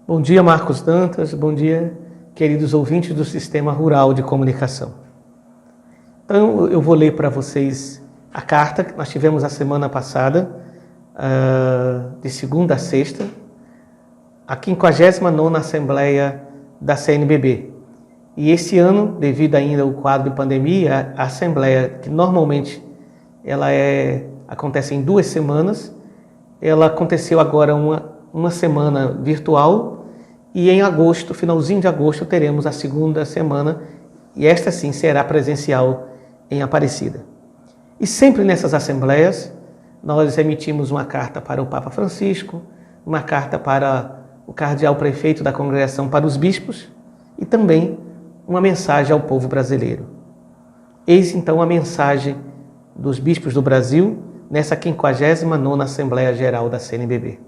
Bom dia, Marcos Dantas. Bom dia, queridos ouvintes do Sistema Rural de Comunicação. Então, eu vou ler para vocês a carta que nós tivemos a semana passada, de segunda a sexta, a 59ª Assembleia da CNBB. E esse ano, devido ainda ao quadro de pandemia, a Assembleia, que normalmente ela acontece em 2 semanas, ela aconteceu agora uma semana virtual, e em agosto, finalzinho de agosto, teremos a segunda semana, e esta sim será presencial em Aparecida. E sempre nessas assembleias, nós emitimos uma carta para o Papa Francisco, uma carta para o cardeal prefeito da congregação, para os bispos, e também uma mensagem ao povo brasileiro. Eis então a mensagem dos bispos do Brasil nessa 59ª Assembleia Geral da CNBB.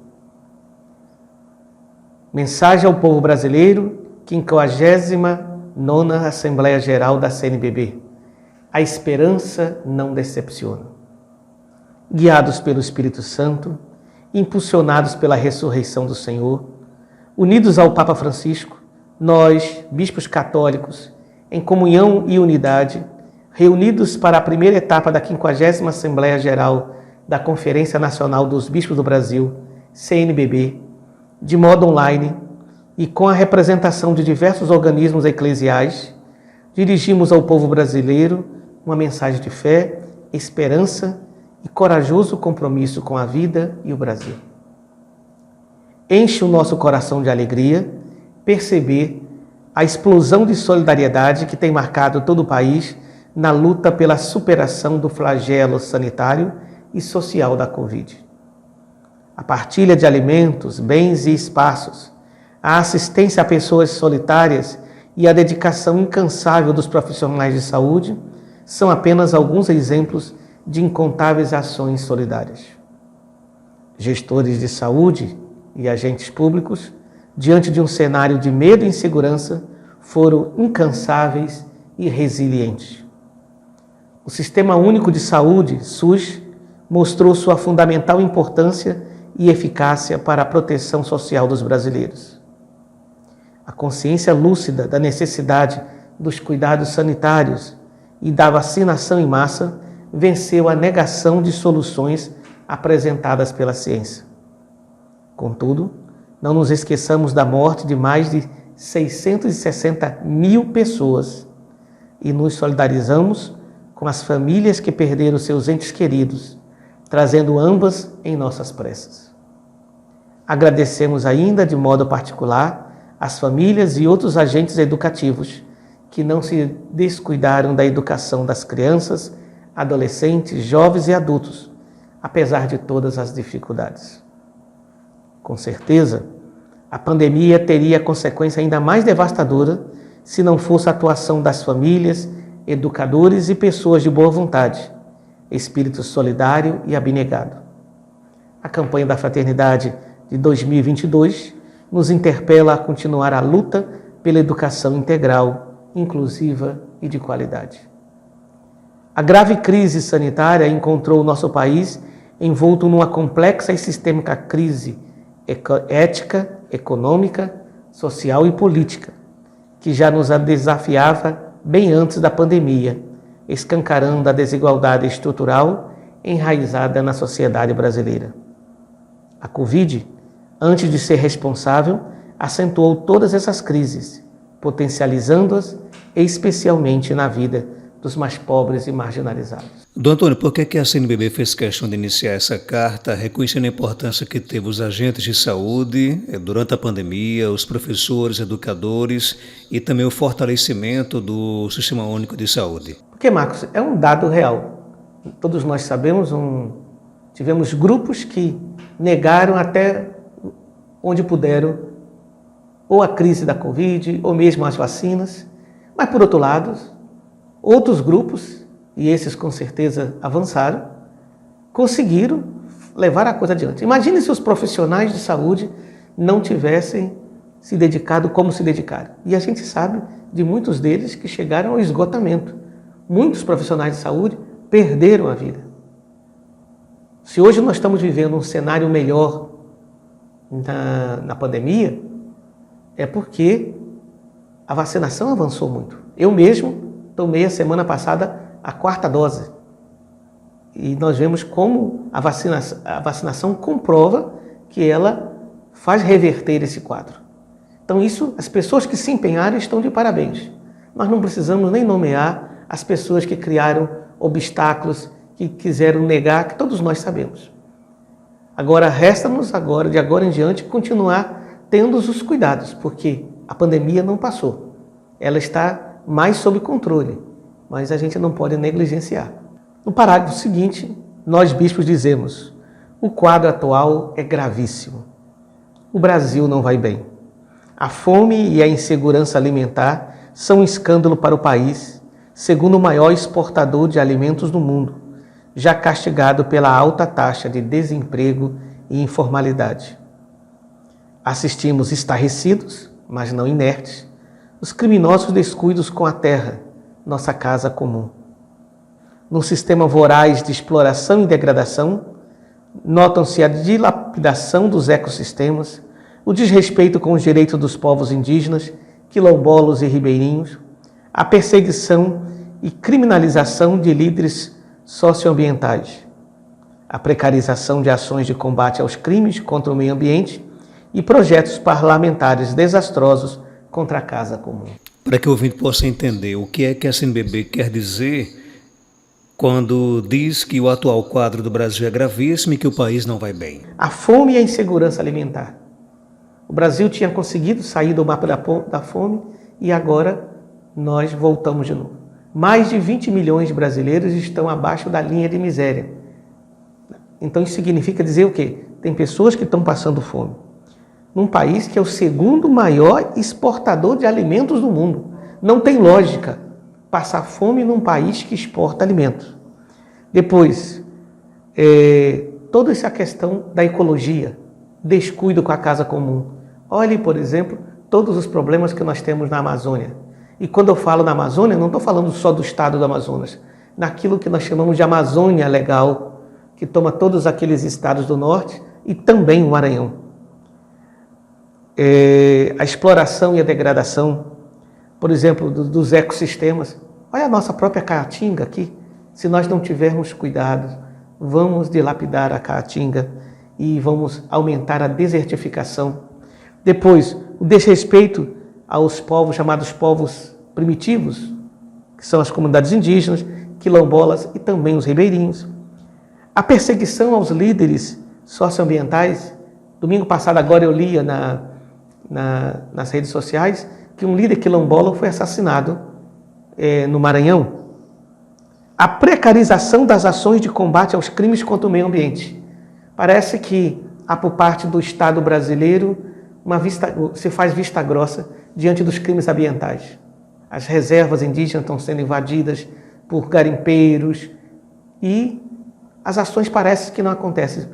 Mensagem ao povo brasileiro, 59ª Assembleia Geral da CNBB. A esperança não decepciona. Guiados pelo Espírito Santo, impulsionados pela ressurreição do Senhor, unidos ao Papa Francisco, nós, bispos católicos, em comunhão e unidade, reunidos para a primeira etapa da 50ª Assembleia Geral da Conferência Nacional dos Bispos do Brasil, CNBB, de modo online e com a representação de diversos organismos eclesiais, dirigimos ao povo brasileiro uma mensagem de fé, esperança e corajoso compromisso com a vida e o Brasil. Enche o nosso coração de alegria perceber a explosão de solidariedade que tem marcado todo o país na luta pela superação do flagelo sanitário e social da Covid. A partilha de alimentos, bens e espaços, a assistência a pessoas solitárias e a dedicação incansável dos profissionais de saúde são apenas alguns exemplos de incontáveis ações solidárias. Gestores de saúde e agentes públicos, diante de um cenário de medo e insegurança, foram incansáveis e resilientes. O Sistema Único de Saúde, SUS, mostrou sua fundamental importância e eficácia para a proteção social dos brasileiros. A consciência lúcida da necessidade dos cuidados sanitários e da vacinação em massa venceu a negação de soluções apresentadas pela ciência. Contudo, não nos esqueçamos da morte de mais de 660 mil pessoas e nos solidarizamos com as famílias que perderam seus entes queridos, trazendo ambas em nossas preces. Agradecemos ainda de modo particular as famílias e outros agentes educativos que não se descuidaram da educação das crianças, adolescentes, jovens e adultos, apesar de todas as dificuldades. Com certeza, a pandemia teria consequência ainda mais devastadora se não fosse a atuação das famílias, educadores e pessoas de boa vontade, espírito solidário e abnegado. A campanha da Fraternidade de 2022 nos interpela a continuar a luta pela educação integral, inclusiva e de qualidade. A grave crise sanitária encontrou o nosso país envolto numa complexa e sistêmica crise ética, econômica, social e política, que já nos desafiava bem antes da pandemia, escancarando a desigualdade estrutural enraizada na sociedade brasileira. A Covid, antes de ser responsável, acentuou todas essas crises, potencializando-as, especialmente na vida dos mais pobres e marginalizados. Dom Antônio, por que a CNBB fez questão de iniciar essa carta, reconhecendo a importância que teve os agentes de saúde durante a pandemia, os professores, educadores e também o fortalecimento do Sistema Único de Saúde? Porque, Marcos, é um dado real. Todos nós sabemos, tivemos grupos que negaram até onde puderam ou a crise da Covid, ou mesmo as vacinas. Mas, por outro lado, outros grupos, e esses com certeza avançaram, conseguiram levar a coisa adiante. Imagine se os profissionais de saúde não tivessem se dedicado como se dedicaram. E a gente sabe de muitos deles que chegaram ao esgotamento. Muitos profissionais de saúde perderam a vida. Se hoje nós estamos vivendo um cenário melhor na pandemia, É porque a vacinação avançou muito. Eu mesmo tomei a semana passada a 4ª dose. E nós vemos como a vacinação comprova que ela faz reverter esse quadro. Então isso, as pessoas que se empenharam estão de parabéns. Nós não precisamos nem nomear as pessoas que criaram obstáculos, que quiseram negar, que todos nós sabemos. Agora, resta-nos agora, de agora em diante, continuar tendo os cuidados, porque a pandemia não passou. Ela está mais sob controle, mas a gente não pode negligenciar. No parágrafo seguinte, nós bispos dizemos: o quadro atual é gravíssimo. O Brasil não vai bem. A fome e a insegurança alimentar são um escândalo para o país, segundo o maior exportador de alimentos do mundo, já castigado pela alta taxa de desemprego e informalidade. Assistimos estarrecidos, mas não inertes, os criminosos descuidos com a terra, nossa casa comum. Num sistema voraz de exploração e degradação, notam-se a dilapidação dos ecossistemas, o desrespeito com os direitos dos povos indígenas, quilombolas e ribeirinhos, a perseguição e criminalização de líderes socioambientais, a precarização de ações de combate aos crimes contra o meio ambiente e projetos parlamentares desastrosos contra a casa comum. Para que o ouvinte possa entender o que é que a CNBB quer dizer quando diz que o atual quadro do Brasil é gravíssimo e que o país não vai bem. A fome e a insegurança alimentar. O Brasil tinha conseguido sair do mapa da fome e agora nós voltamos de novo. Mais de 20 milhões de brasileiros estão abaixo da linha de miséria. Então isso significa dizer o quê? Tem pessoas que estão passando fome. Num país que é o segundo maior exportador de alimentos do mundo. Não tem lógica passar fome num país que exporta alimentos. Depois, toda essa questão da ecologia, descuido com a casa comum. Olhe, por exemplo, todos os problemas que nós temos na Amazônia. E quando eu falo na Amazônia, não estou falando só do estado do Amazonas, naquilo que nós chamamos de Amazônia Legal, que toma todos aqueles estados do norte e também o Maranhão. A exploração e a degradação, por exemplo, dos ecossistemas. Olha a nossa própria Caatinga aqui. Se nós não tivermos cuidado, vamos dilapidar a Caatinga e vamos aumentar a desertificação. Depois, o desrespeito aos povos chamados povos primitivos, que são as comunidades indígenas, quilombolas e também os ribeirinhos. A perseguição aos líderes socioambientais. Domingo passado, agora eu lia nas redes sociais que um líder quilombola foi assassinado no Maranhão. A precarização das ações de combate aos crimes contra o meio ambiente. Parece que há por parte do Estado brasileiro se faz vista grossa diante dos crimes ambientais. As reservas indígenas estão sendo invadidas por garimpeiros e as ações parecem que não acontecem.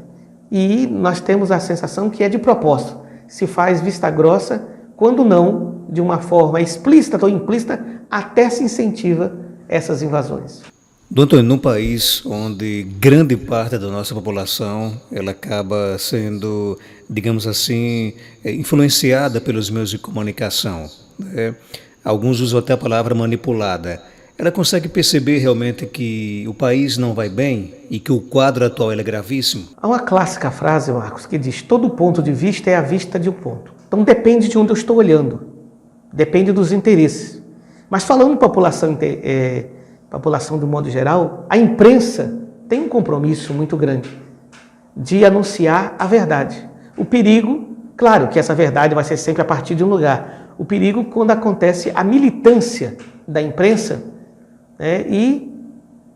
E nós temos a sensação que é de propósito. Se faz vista grossa, quando não, de uma forma explícita ou implícita, até se incentiva essas invasões. Doutor, num país onde grande parte da nossa população ela acaba sendo, digamos assim, influenciada pelos meios de comunicação, né? Alguns usam até a palavra manipulada. Ela consegue perceber realmente que o país não vai bem e que o quadro atual é gravíssimo? Há uma clássica frase, Marcos, que diz: todo ponto de vista é a vista de um ponto. Então depende de onde eu estou olhando, depende dos interesses. Mas falando população do modo geral, a imprensa tem um compromisso muito grande de anunciar a verdade. O perigo, claro que essa verdade vai ser sempre a partir de um lugar. O perigo quando acontece a militância da imprensa, né, e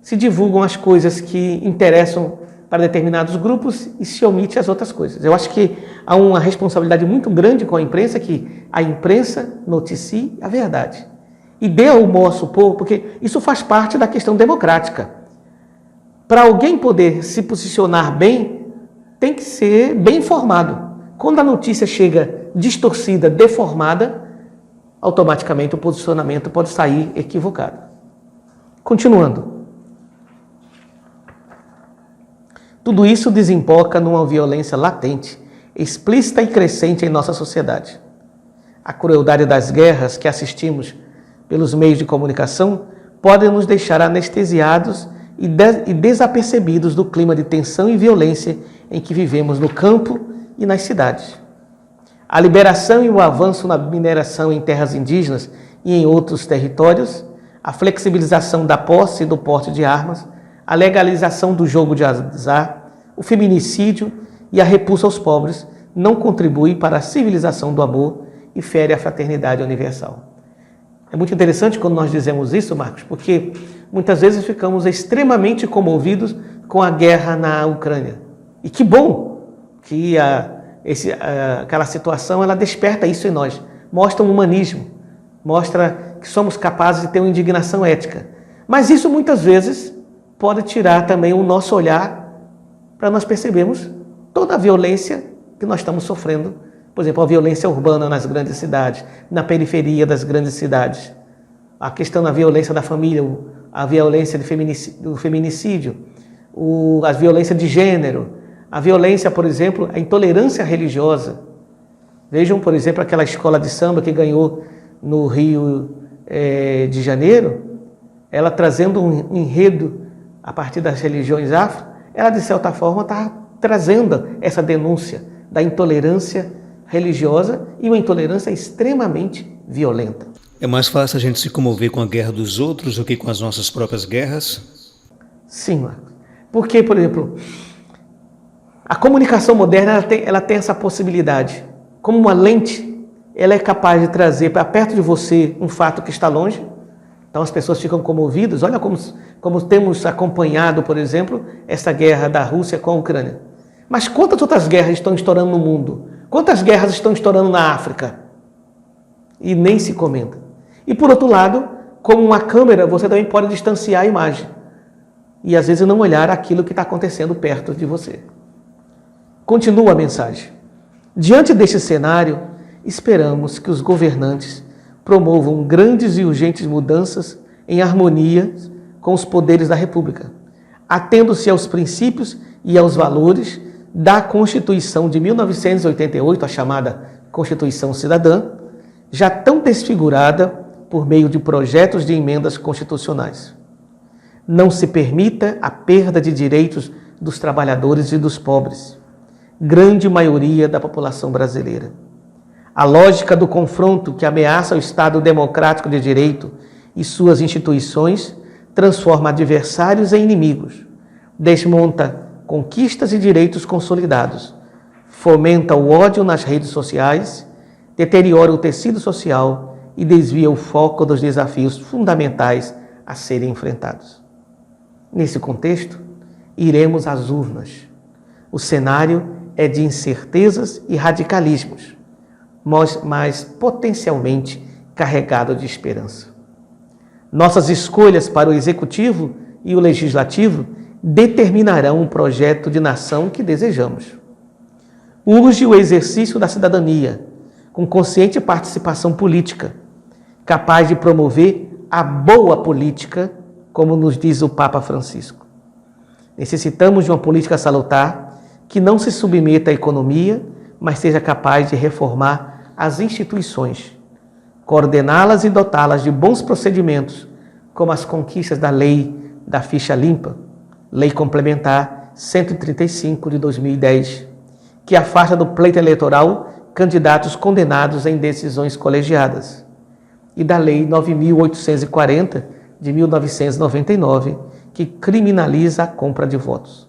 se divulgam as coisas que interessam para determinados grupos e se omite as outras coisas. Eu acho que há uma responsabilidade muito grande com a imprensa, que a imprensa noticie a verdade. E dê ao nosso povo, porque isso faz parte da questão democrática. Para alguém poder se posicionar bem, tem que ser bem informado. Quando a notícia chega distorcida, deformada, automaticamente o posicionamento pode sair equivocado. Continuando. Tudo isso desemboca numa violência latente, explícita e crescente em nossa sociedade. a crueldade das guerras que assistimos pelos meios de comunicação podem nos deixar anestesiados e desapercebidos do clima de tensão e violência em que vivemos no campo e nas cidades. A liberação e o avanço na mineração em terras indígenas e em outros territórios, a flexibilização da posse e do porte de armas, a legalização do jogo de azar, o feminicídio e a repulsa aos pobres não contribuem para a civilização do amor e fere a fraternidade universal. É muito interessante quando nós dizemos isso, Marcos, porque muitas vezes ficamos extremamente comovidos com a guerra na Ucrânia. E que bom que aquela situação ela desperta isso em nós, mostra um humanismo, mostra que somos capazes de ter uma indignação ética. Mas isso muitas vezes pode tirar também o nosso olhar para nós percebermos toda a violência que nós estamos sofrendo. Por exemplo, a violência urbana nas grandes cidades, na periferia das grandes cidades. A questão da violência da família, a violência do feminicídio, a violência de gênero, a violência, por exemplo, a intolerância religiosa. Vejam, por exemplo, aquela escola de samba que ganhou no Rio de Janeiro, ela trazendo um enredo a partir das religiões afro, ela de certa forma está trazendo essa denúncia da intolerância religiosa e uma intolerância extremamente violenta. É mais fácil a gente se comover com a guerra dos outros do que com as nossas próprias guerras? Sim, Marcos. Porque, por exemplo, a comunicação moderna ela tem essa possibilidade. Como uma lente, ela é capaz de trazer para perto de você um fato que está longe. Então as pessoas ficam comovidas. Olha como temos acompanhado, por exemplo, essa guerra da Rússia com a Ucrânia. Mas quantas outras guerras estão estourando no mundo? Quantas guerras estão estourando na África? E nem se comenta. E por outro lado, como uma câmera, você também pode distanciar a imagem. E às vezes não olhar aquilo que está acontecendo perto de você. Continua a mensagem. Diante deste cenário, esperamos que os governantes promovam grandes e urgentes mudanças em harmonia com os poderes da República, atendo-se aos princípios e aos valores da Constituição de 1988, a chamada Constituição Cidadã, já tão desfigurada por meio de projetos de emendas constitucionais. Não se permita a perda de direitos dos trabalhadores e dos pobres, grande maioria da população brasileira. A lógica do confronto que ameaça o Estado democrático de direito e suas instituições transforma adversários em inimigos, desmonta conquistas e direitos consolidados, fomenta o ódio nas redes sociais, deteriora o tecido social e desvia o foco dos desafios fundamentais a serem enfrentados. Nesse contexto, iremos às urnas. O cenário é de incertezas e radicalismos, mas potencialmente carregado de esperança. Nossas escolhas para o Executivo e o Legislativo determinarão o projeto de nação que desejamos. Urge o exercício da cidadania, com consciente participação política, capaz de promover a boa política, como nos diz o Papa Francisco. Necessitamos de uma política salutar que não se submeta à economia, mas seja capaz de reformar as instituições, coordená-las e dotá-las de bons procedimentos, como as conquistas da Lei da Ficha Limpa, Lei Complementar 135 de 2010, que afasta do pleito eleitoral candidatos condenados em decisões colegiadas, e da Lei 9.840 de 1999, que criminaliza a compra de votos.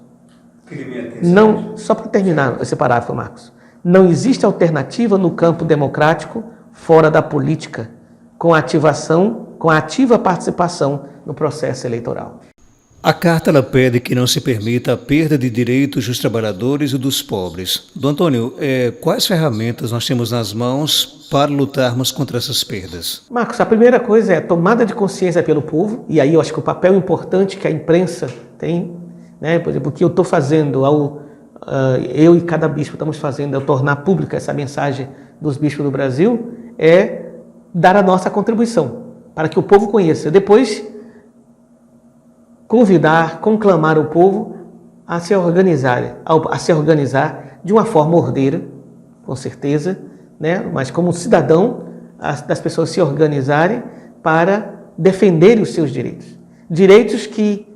Não, só para terminar esse parágrafo, Marcos. Não existe alternativa no campo democrático fora da política, com a ativa participação no processo eleitoral. A carta ela pede que não se permita a perda de direitos dos trabalhadores e dos pobres. Dom Antônio, quais ferramentas nós temos nas mãos para lutarmos contra essas perdas? Marcos, a primeira coisa é a tomada de consciência pelo povo, e aí eu acho que o papel importante que a imprensa tem, né, por exemplo, o que eu estou fazendo, eu e cada bispo estamos fazendo ao tornar pública essa mensagem dos bispos do Brasil, é dar a nossa contribuição, para que o povo conheça. Depois, convidar, conclamar o povo a se organizar de uma forma ordeira, com certeza, né? Mas como cidadão das pessoas se organizarem para defenderem os seus direitos. Direitos que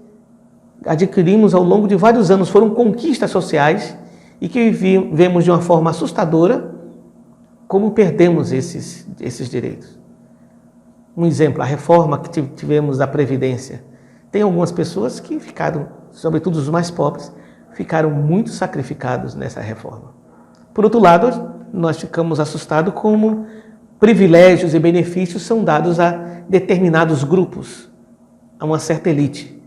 adquirimos ao longo de vários anos, foram conquistas sociais e que vemos de uma forma assustadora como perdemos esses direitos. Um exemplo, a reforma que tivemos da Previdência. Tem algumas pessoas que ficaram, sobretudo os mais pobres, ficaram muito sacrificados nessa reforma. Por outro lado, nós ficamos assustados como privilégios e benefícios são dados a determinados grupos, a uma certa elite.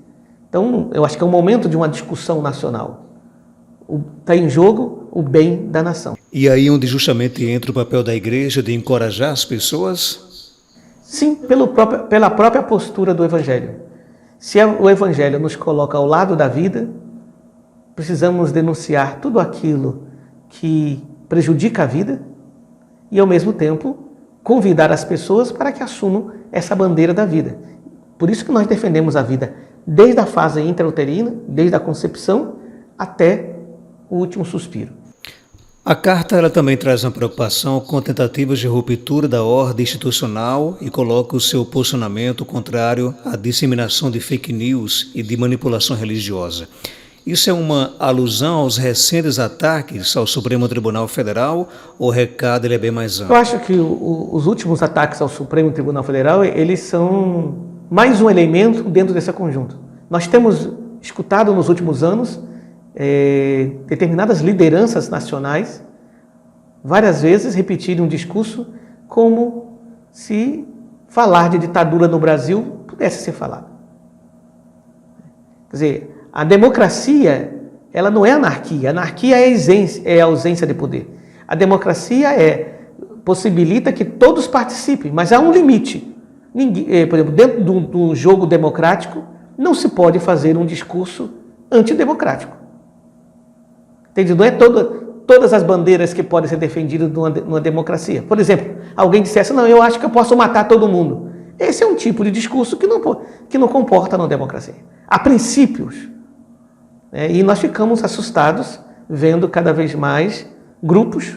Então, eu acho que é um momento de uma discussão nacional. Está em jogo o bem da nação. E aí onde justamente entra o papel da igreja de encorajar as pessoas? Sim, pela própria postura do Evangelho. Se o Evangelho nos coloca ao lado da vida, precisamos denunciar tudo aquilo que prejudica a vida e, ao mesmo tempo, convidar as pessoas para que assumam essa bandeira da vida. Por isso que nós defendemos a vida desde a fase intrauterina, desde a concepção até o último suspiro. A carta ela também traz uma preocupação com tentativas de ruptura da ordem institucional e coloca o seu posicionamento contrário à disseminação de fake news e de manipulação religiosa. Isso é uma alusão aos recentes ataques ao Supremo Tribunal Federal ou o recado ele é bem mais amplo? Eu acho que os últimos ataques ao Supremo Tribunal Federal, eles são mais um elemento dentro desse conjunto. Nós temos escutado nos últimos anos determinadas lideranças nacionais várias vezes repetirem um discurso como se falar de ditadura no Brasil pudesse ser falado. Quer dizer, a democracia, ela não é anarquia. Anarquia é a ausência de poder. A democracia possibilita que todos participem, mas há um limite. Por exemplo, dentro do jogo democrático, não se pode fazer um discurso antidemocrático. Entende? Não é todas as bandeiras que podem ser defendidas numa democracia. Por exemplo, alguém dissesse, não, eu acho que eu posso matar todo mundo. Esse é um tipo de discurso que não comporta na democracia. Há princípios. E nós ficamos assustados vendo cada vez mais grupos,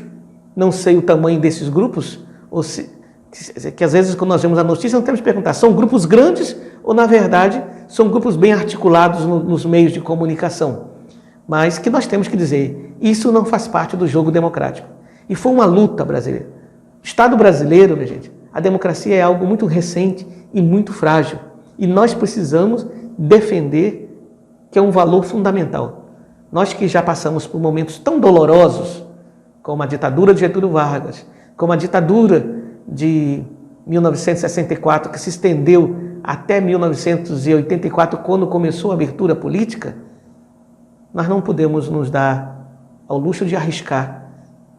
não sei o tamanho desses grupos, que às vezes quando nós vemos a notícia não temos que perguntar, são grupos grandes ou na verdade são grupos bem articulados nos meios de comunicação, mas que nós temos que dizer, isso não faz parte do jogo democrático. E foi uma luta brasileira. O Estado brasileiro, minha gente, a democracia é algo muito recente e muito frágil, e nós precisamos defender que é um valor fundamental. Nós que já passamos por momentos tão dolorosos, como a ditadura de Getúlio Vargas, como a ditadura de 1964, que se estendeu até 1984, quando começou a abertura política, nós não podemos nos dar ao luxo de arriscar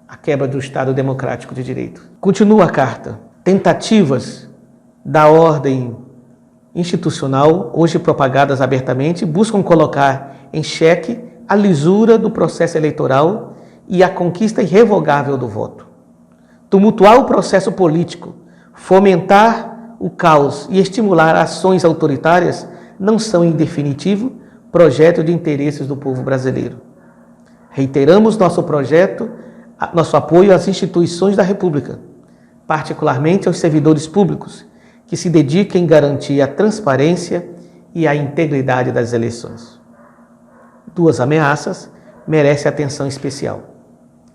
a quebra do Estado democrático de direito. Continua a carta. Tentativas da ordem institucional, hoje propagadas abertamente, buscam colocar em xeque a lisura do processo eleitoral e a conquista irrevogável do voto. Tumultuar o processo político, fomentar o caos e estimular ações autoritárias não são, em definitivo, projeto de interesses do povo brasileiro. Reiteramos nosso apoio às instituições da República, particularmente aos servidores públicos, que se dediquem a garantir a transparência e a integridade das eleições. Duas ameaças merecem atenção especial.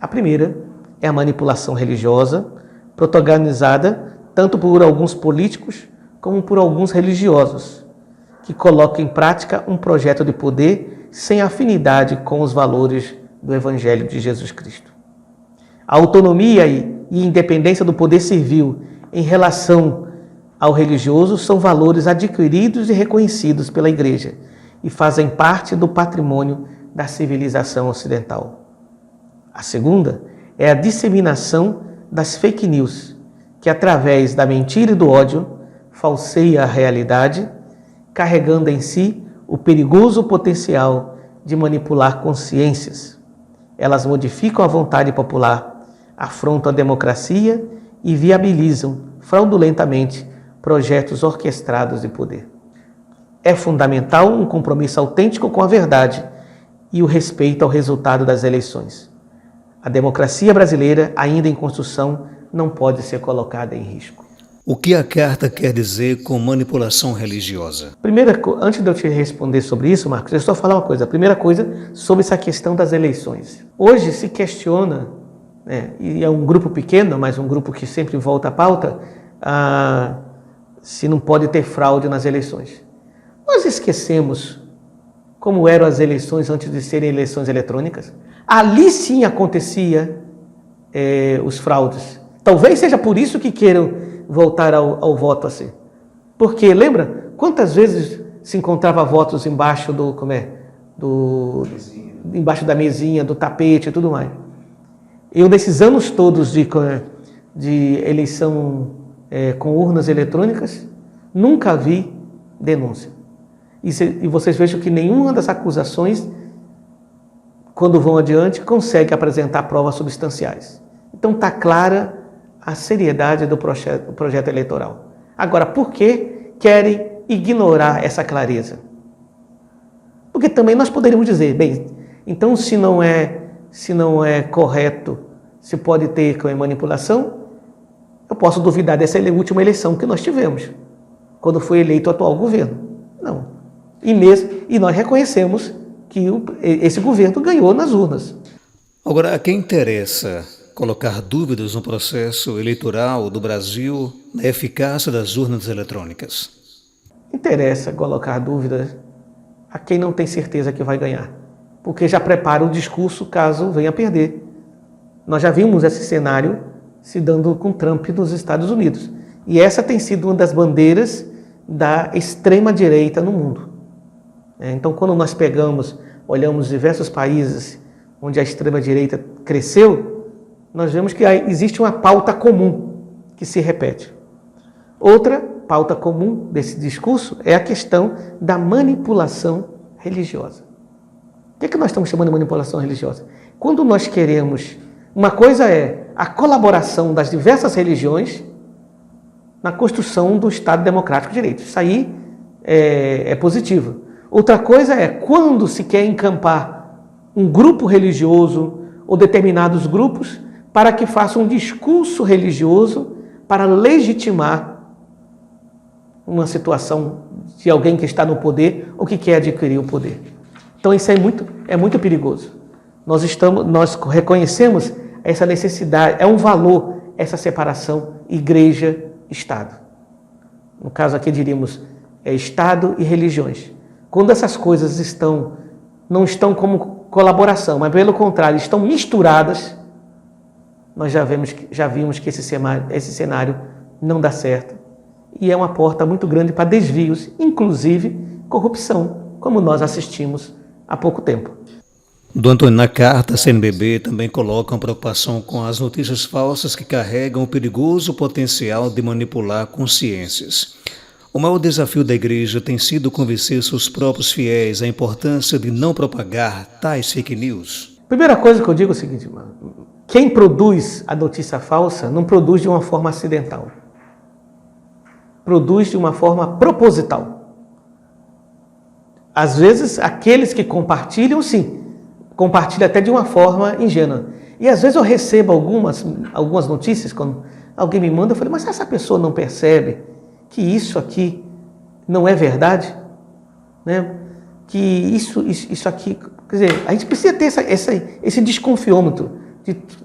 A primeira é a manipulação religiosa, protagonizada tanto por alguns políticos como por alguns religiosos, que colocam em prática um projeto de poder sem afinidade com os valores do Evangelho de Jesus Cristo. A autonomia e independência do poder civil em relação ao religioso são valores adquiridos e reconhecidos pela Igreja e fazem parte do patrimônio da civilização ocidental. A segunda é a disseminação das fake news, que através da mentira e do ódio falseia a realidade, carregando em si o perigoso potencial de manipular consciências. Elas modificam a vontade popular, afrontam a democracia e viabilizam fraudulentamente projetos orquestrados de poder. É fundamental um compromisso autêntico com a verdade e o respeito ao resultado das eleições. A democracia brasileira, ainda em construção, não pode ser colocada em risco. O que a carta quer dizer com manipulação religiosa? Antes de eu te responder sobre isso, Marcos, eu só falar uma coisa. A primeira coisa, sobre essa questão das eleições. Hoje se questiona, e é um grupo pequeno, mas um grupo que sempre volta à pauta, se não pode ter fraude nas eleições. Nós esquecemos como eram as eleições antes de serem eleições eletrônicas. Ali sim acontecia os fraudes. Talvez seja por isso que queiram voltar ao voto assim. Porque, lembra, quantas vezes se encontrava votos embaixo embaixo da mesinha, do tapete e tudo mais. Eu, nesses anos todos de eleição com urnas eletrônicas, nunca vi denúncia. E vocês vejam que nenhuma das acusações, quando vão adiante, consegue apresentar provas substanciais. Então está clara a seriedade do projeto eleitoral. Agora, por que querem ignorar essa clareza? Porque também nós poderíamos dizer, bem, então se não é correto, se pode ter manipulação, eu posso duvidar dessa última eleição que nós tivemos, quando foi eleito o atual governo. Não. E nós reconhecemos que esse governo ganhou nas urnas. Agora, a quem interessa colocar dúvidas no processo eleitoral do Brasil na eficácia das urnas eletrônicas? Interessa colocar dúvidas a quem não tem certeza que vai ganhar, porque já prepara o discurso caso venha perder. Nós já vimos esse cenário se dando com Trump nos Estados Unidos. E essa tem sido uma das bandeiras da extrema-direita no mundo. Então, quando nós olhamos diversos países onde a extrema-direita cresceu, nós vemos que existe uma pauta comum que se repete. Outra pauta comum desse discurso é a questão da manipulação religiosa. O que nós estamos chamando de manipulação religiosa? Quando nós queremos... Uma coisa é a colaboração das diversas religiões na construção do Estado Democrático de Direito. Isso aí é positivo. Outra coisa é quando se quer encampar um grupo religioso ou determinados grupos para que façam um discurso religioso para legitimar uma situação de alguém que está no poder ou que quer adquirir o poder. Então isso é muito perigoso. Nós reconhecemos essa necessidade, é um valor essa separação igreja-estado. No caso aqui diríamos Estado e religiões. Quando essas coisas não estão como colaboração, mas pelo contrário, estão misturadas, nós já vimos que esse cenário não dá certo e é uma porta muito grande para desvios, inclusive corrupção, como nós assistimos há pouco tempo. Do Antônio, na carta, a CNBB também coloca uma preocupação com as notícias falsas que carregam o perigoso potencial de manipular consciências. O maior desafio da igreja tem sido convencer seus próprios fiéis a importância de não propagar tais fake news. Primeira coisa que eu digo é o seguinte, quem produz a notícia falsa não produz de uma forma acidental. Produz de uma forma proposital. Às vezes, aqueles que compartilham, sim, compartilham até de uma forma ingênua. E às vezes eu recebo algumas notícias, quando alguém me manda, eu falo, mas essa pessoa não percebe que isso aqui não é verdade? Né? Que isso aqui... Quer dizer, a gente precisa ter esse desconfiômetro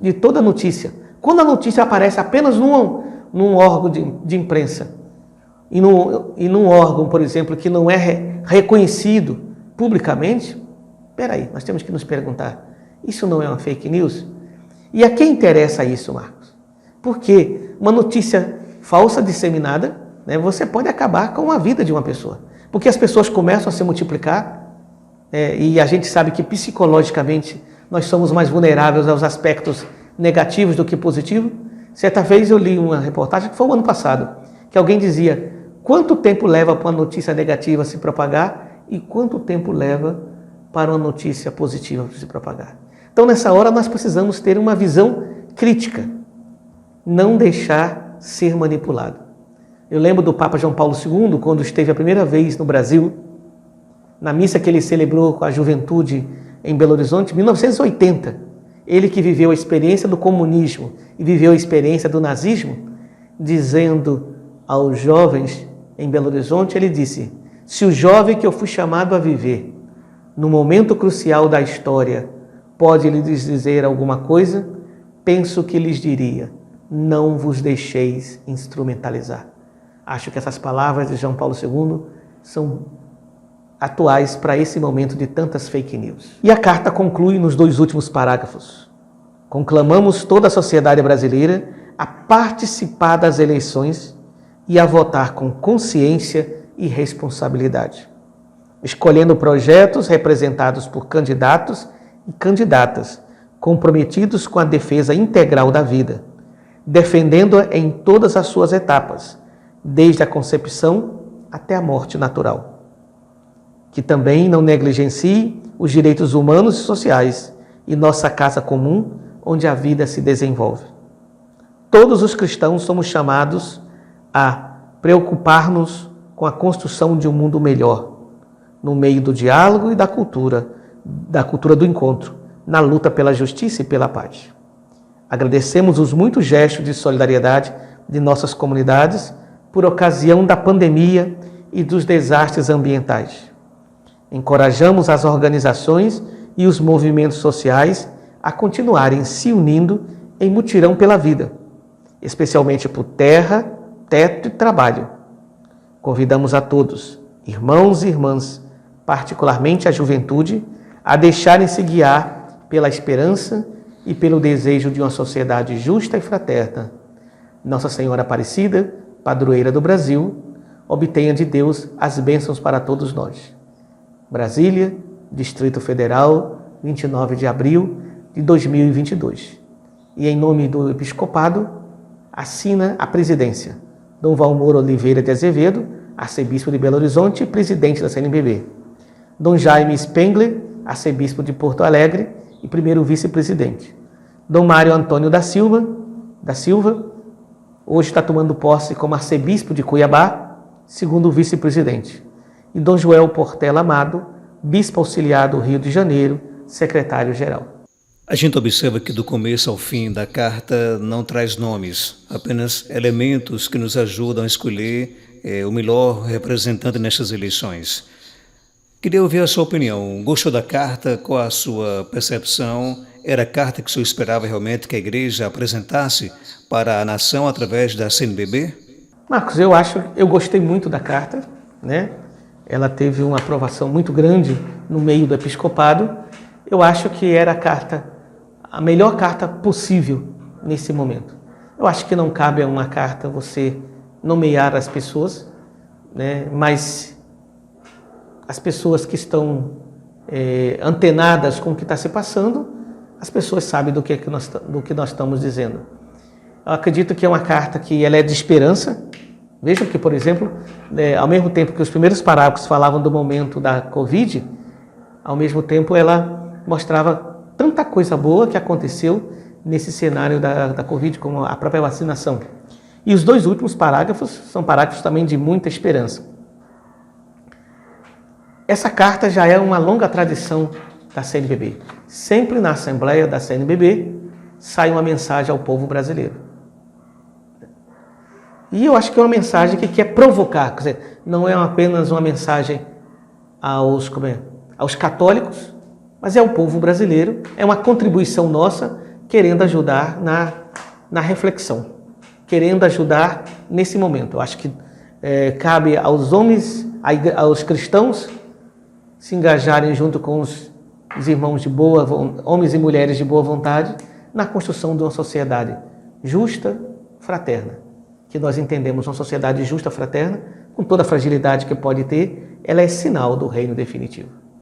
de toda notícia. Quando a notícia aparece apenas num órgão de imprensa e num órgão, por exemplo, que não é reconhecido publicamente, peraí, nós temos que nos perguntar, isso não é uma fake news? E a quem interessa isso, Marcos? Porque uma notícia falsa disseminada, né, você pode acabar com a vida de uma pessoa. Porque as pessoas começam a se multiplicar, e a gente sabe que psicologicamente nós somos mais vulneráveis aos aspectos negativos do que positivos. Certa vez eu li uma reportagem, que foi o ano passado, que alguém dizia quanto tempo leva para uma notícia negativa se propagar e quanto tempo leva para uma notícia positiva se propagar. Então, nessa hora, nós precisamos ter uma visão crítica, não deixar ser manipulado. Eu lembro do Papa João Paulo II, quando esteve a primeira vez no Brasil, na missa que ele celebrou com a juventude em Belo Horizonte, em 1980. ele que viveu a experiência do comunismo e viveu a experiência do nazismo, dizendo aos jovens em Belo Horizonte, ele disse: se o jovem que eu fui chamado a viver no momento crucial da história pode lhes dizer alguma coisa, penso que lhes diria: não vos deixeis instrumentalizar. Acho que essas palavras de João Paulo II são atuais para esse momento de tantas fake news. E a carta conclui nos 2 últimos parágrafos. Conclamamos toda a sociedade brasileira a participar das eleições e a votar com consciência e responsabilidade, escolhendo projetos representados por candidatos e candidatas comprometidos com a defesa integral da vida, defendendo-a em todas as suas etapas, desde a concepção até a morte natural. Que também não negligencie os direitos humanos e sociais e nossa casa comum, onde a vida se desenvolve. Todos os cristãos somos chamados a preocupar-nos com a construção de um mundo melhor, no meio do diálogo e da cultura do encontro, na luta pela justiça e pela paz. Agradecemos os muitos gestos de solidariedade de nossas comunidades por ocasião da pandemia e dos desastres ambientais. Encorajamos as organizações e os movimentos sociais a continuarem se unindo em mutirão pela vida, especialmente por terra, teto e trabalho. Convidamos a todos, irmãos e irmãs, particularmente a juventude, a deixarem-se guiar pela esperança e pelo desejo de uma sociedade justa e fraterna. Nossa Senhora Aparecida, padroeira do Brasil, obtenha de Deus as bênçãos para todos nós. Brasília, Distrito Federal, 29 de abril de 2022. E em nome do Episcopado, assina a presidência Dom Valmor Oliveira de Azevedo, arcebispo de Belo Horizonte e presidente da CNBB. Dom Jaime Spengler, arcebispo de Porto Alegre e primeiro vice-presidente. Dom Mário Antônio da Silva, hoje está tomando posse como arcebispo de Cuiabá, segundo vice-presidente. E Dom Joel Portela Amado, bispo auxiliar do Rio de Janeiro, secretário-geral. A gente observa que do começo ao fim da carta não traz nomes, apenas elementos que nos ajudam a escolher o melhor representante nestas eleições. Queria ouvir a sua opinião. Gostou da carta? Qual a sua percepção? Era a carta que o senhor esperava realmente que a igreja apresentasse para a nação através da CNBB? Marcos, eu gostei muito da carta, né? Ela teve uma aprovação muito grande no meio do episcopado. Eu acho que era a melhor carta possível nesse momento. Eu acho que não cabe a uma carta você nomear as pessoas, né? Mas as pessoas que estão antenadas com o que está se passando, as pessoas sabem do que nós estamos dizendo. Eu acredito que é uma carta que ela é de esperança. Vejam que, por exemplo, ao mesmo tempo que os primeiros parágrafos falavam do momento da Covid, ao mesmo tempo ela mostrava tanta coisa boa que aconteceu nesse cenário da Covid, como a própria vacinação. E os 2 últimos parágrafos são parágrafos também de muita esperança. Essa carta já é uma longa tradição da CNBB. Sempre na Assembleia da CNBB sai uma mensagem ao povo brasileiro. E eu acho que é uma mensagem que quer provocar, quer dizer, não é apenas uma mensagem aos católicos, mas é ao povo brasileiro, é uma contribuição nossa querendo ajudar na reflexão, querendo ajudar nesse momento. Eu acho que cabe aos homens, aos cristãos, se engajarem junto com os irmãos homens e mulheres de boa vontade, na construção de uma sociedade justa, fraterna. Que nós entendemos uma sociedade justa, fraterna, com toda a fragilidade que pode ter, ela é sinal do reino definitivo.